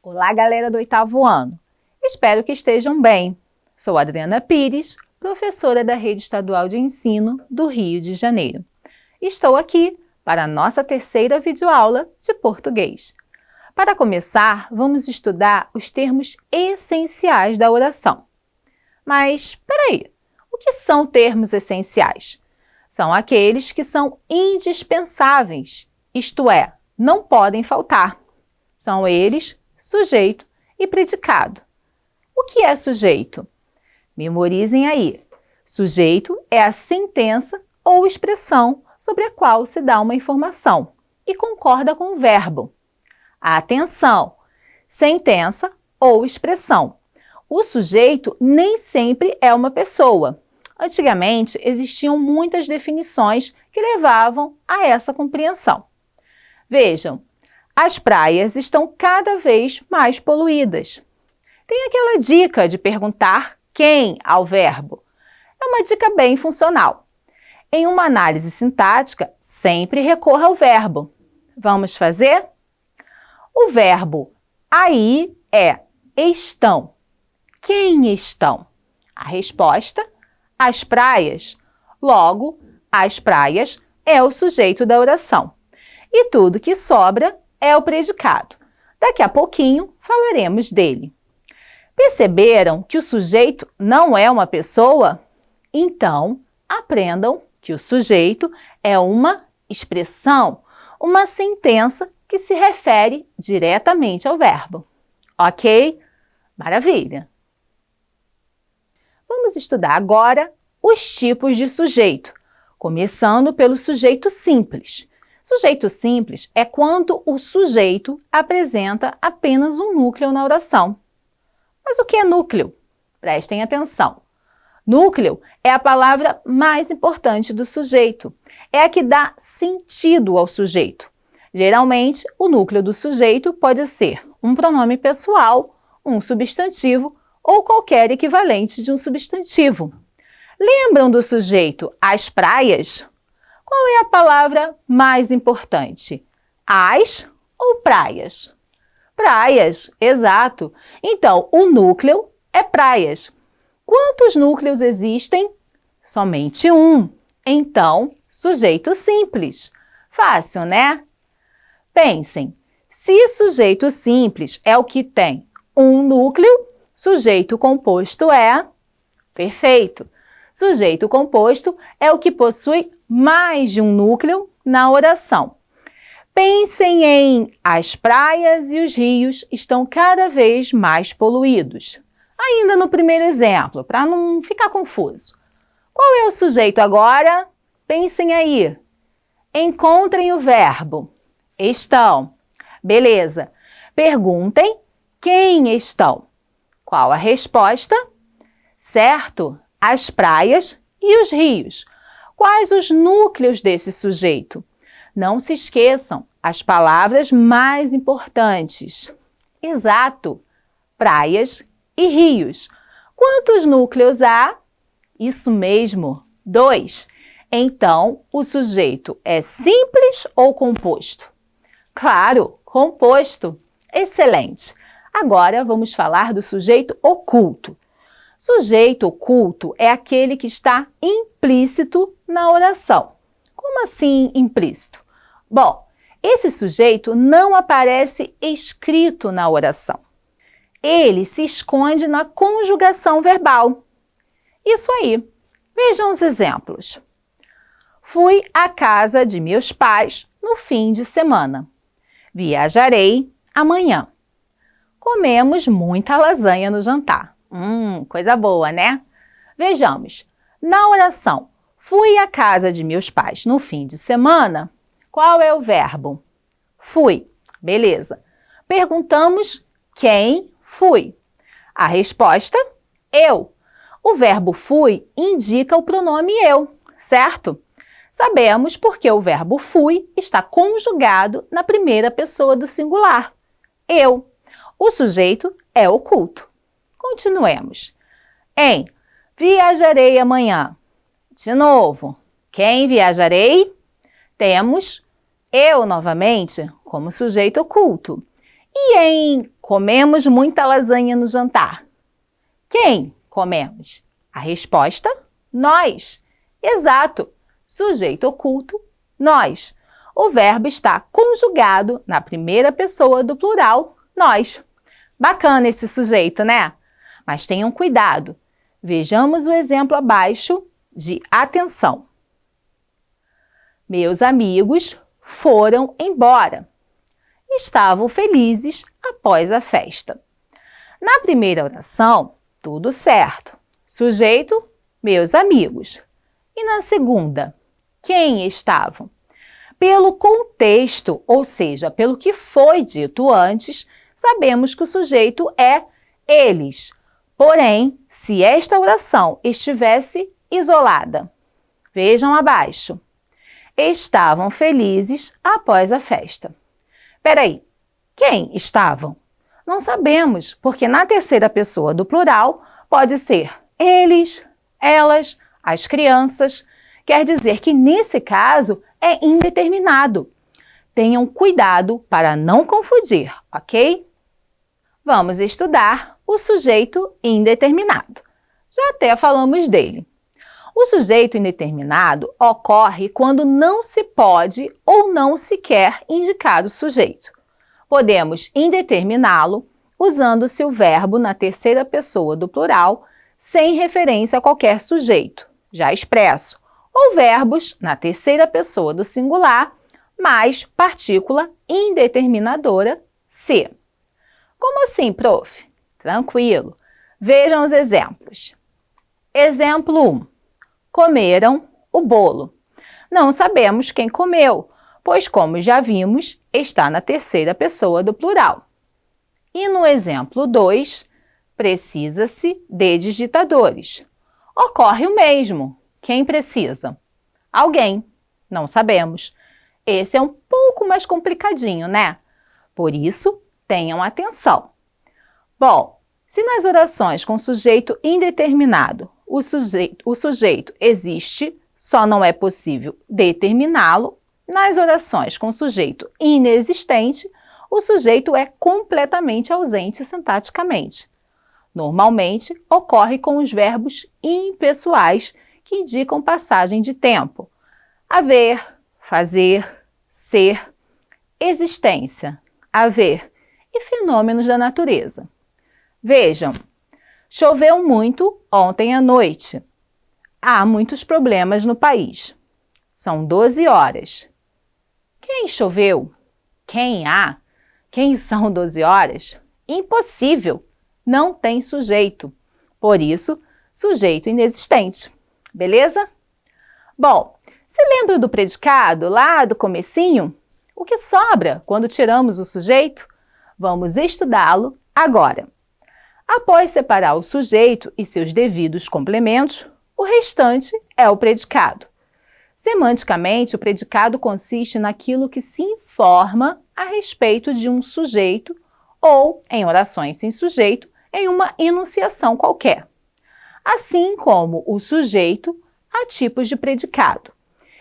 Olá, galera do 8º ano. Espero que estejam bem. Sou Adriana Pires, professora da Rede Estadual de Ensino do Rio de Janeiro. Estou aqui para a nossa terceira videoaula de português. Para começar, vamos estudar os termos essenciais da oração. Mas, espera aí, o que são termos essenciais? São aqueles que são indispensáveis, isto é, não podem faltar. São eles sujeito e predicado. O que é sujeito? Memorizem aí. Sujeito é a sentença ou expressão sobre a qual se dá uma informação e concorda com o verbo. Atenção! Sentença ou expressão. O sujeito nem sempre é uma pessoa. Antigamente, existiam muitas definições que levavam a essa compreensão. Vejam, as praias estão cada vez mais poluídas. Tem aquela dica de perguntar quem ao verbo. É uma dica bem funcional. Em uma análise sintática, sempre recorra ao verbo. Vamos fazer? O verbo aí é estão. Quem estão? A resposta, as praias. Logo, as praias é o sujeito da oração. E tudo que sobra é o predicado. Daqui a pouquinho falaremos dele. Perceberam que o sujeito não é uma pessoa? Então, aprendam que o sujeito é uma expressão, uma sentença que se refere diretamente ao verbo. Ok? Maravilha! Vamos estudar agora os tipos de sujeito, começando pelo sujeito simples. Sujeito simples é quando o sujeito apresenta apenas um núcleo na oração. Mas o que é núcleo? Prestem atenção. Núcleo é a palavra mais importante do sujeito. É a que dá sentido ao sujeito. Geralmente, o núcleo do sujeito pode ser um pronome pessoal, um substantivo ou qualquer equivalente de um substantivo. Lembram do sujeito as praias? Qual é a palavra mais importante? As ou praias? Praias, exato. Então, o núcleo é praias. Quantos núcleos existem? Somente um. Então, sujeito simples. Fácil, né? Pensem, se sujeito simples é o que tem um núcleo, sujeito composto é... Perfeito. Sujeito composto é o que possui mais de um núcleo na oração. Pensem em as praias e os rios estão cada vez mais poluídos. Ainda no primeiro exemplo, para não ficar confuso. Qual é o sujeito agora? Pensem aí. Encontrem o verbo. Estão. Beleza. Perguntem quem estão. Qual a resposta? Certo. As praias e os rios. Quais os núcleos desse sujeito? Não se esqueçam as palavras mais importantes. Exato, praias e rios. Quantos núcleos há? Isso mesmo, 2. Então, o sujeito é simples ou composto? Claro, composto. Excelente. Agora vamos falar do sujeito oculto. Sujeito oculto é aquele que está implícito na oração. Como assim implícito? Bom, esse sujeito não aparece escrito na oração. Ele se esconde na conjugação verbal. Isso aí. Vejam os exemplos. Fui à casa de meus pais no fim de semana. Viajarei amanhã. Comemos muita lasanha no jantar. Coisa boa, né? Vejamos. Na oração, fui à casa de meus pais no fim de semana. Qual é o verbo? Fui. Beleza. Perguntamos quem fui. A resposta, eu. O verbo fui indica o pronome eu, certo? Sabemos porque o verbo fui está conjugado na primeira pessoa do singular. Eu. O sujeito é oculto. Continuemos. Em viajarei amanhã. De novo, quem viajarei? Temos eu novamente como sujeito oculto. E em Comemos muita lasanha no jantar. Quem comemos? A resposta: nós. Exato. Sujeito oculto, nós. O verbo está conjugado na primeira pessoa do plural, nós. Bacana esse sujeito, né? Mas tenham cuidado. Vejamos o exemplo abaixo de atenção. Meus amigos foram embora. Estavam felizes após a festa. Na primeira oração, tudo certo. Sujeito, meus amigos. E na segunda, quem estavam? Pelo contexto, ou seja, pelo que foi dito antes, sabemos que o sujeito é eles. Porém, se esta oração estivesse isolada, vejam abaixo. Estavam felizes após a festa. Peraí, quem estavam? Não sabemos, porque na terceira pessoa do plural pode ser eles, elas, as crianças. Quer dizer que nesse caso é indeterminado. Tenham cuidado para não confundir, ok? Vamos estudar o sujeito indeterminado. Já até falamos dele. O sujeito indeterminado ocorre quando não se pode ou não se quer indicar o sujeito. Podemos indeterminá-lo usando-se o verbo na terceira pessoa do plural, sem referência a qualquer sujeito, já expresso, ou verbos na terceira pessoa do singular, mais partícula indeterminadora se. Como assim, prof? Tranquilo. Vejam os exemplos. Exemplo 1. Comeram o bolo. Não sabemos quem comeu, pois, como já vimos, está na terceira pessoa do plural. E no exemplo 2, precisa-se de digitadores. Ocorre o mesmo. Quem precisa? Alguém. Não sabemos. Esse é um pouco mais complicadinho, né? Por isso, tenham atenção. Bom, se nas orações com sujeito indeterminado o sujeito existe, só não é possível determiná-lo, nas orações com sujeito inexistente, o sujeito é completamente ausente sintaticamente. Normalmente, ocorre com os verbos impessoais que indicam passagem de tempo. Haver, fazer, ser, existência, haver e fenômenos da natureza. Vejam, choveu muito ontem à noite. Há muitos problemas no país. São 12 horas. Quem choveu? Quem há? Quem são 12 horas? Impossível! Não tem sujeito. Por isso, sujeito inexistente. Beleza? Bom, se lembra do predicado lá do comecinho? O que sobra quando tiramos o sujeito? Vamos estudá-lo agora. Após separar o sujeito e seus devidos complementos, o restante é o predicado. Semanticamente, o predicado consiste naquilo que se informa a respeito de um sujeito ou, em orações sem sujeito, em uma enunciação qualquer. Assim como o sujeito, há tipos de predicado.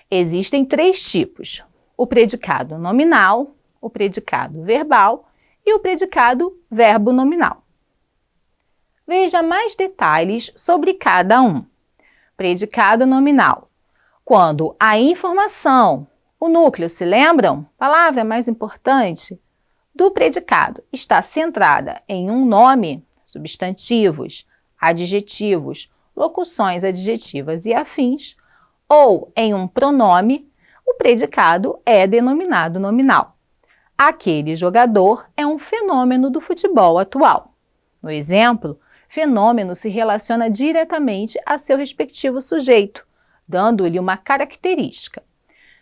Existem 3 tipos: o predicado nominal, o predicado verbal e o predicado verbo nominal. Veja mais detalhes sobre cada um. Predicado nominal. Quando a informação, o núcleo, se lembram? Palavra mais importante do predicado está centrada em um nome, substantivos, adjetivos, locuções adjetivas e afins, ou em um pronome, o predicado é denominado nominal. Aquele jogador é um fenômeno do futebol atual. No exemplo, fenômeno se relaciona diretamente a seu respectivo sujeito, dando-lhe uma característica.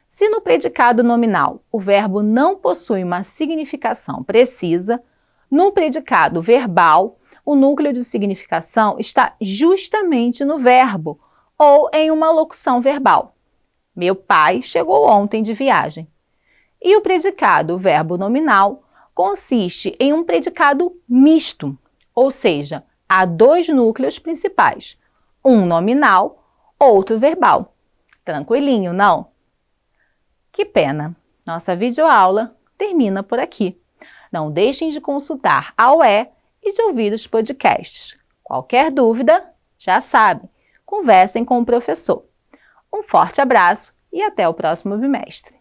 Se no predicado nominal o verbo não possui uma significação precisa, no predicado verbal o núcleo de significação está justamente no verbo ou em uma locução verbal. Meu pai chegou ontem de viagem. E o predicado verbo nominal consiste em um predicado misto, ou seja, há 2 núcleos principais, um nominal, outro verbal. Tranquilinho, não? Que pena! Nossa videoaula termina por aqui. Não deixem de consultar a UE e de ouvir os podcasts. Qualquer dúvida, já sabe, conversem com o professor. Um forte abraço e até o próximo bimestre.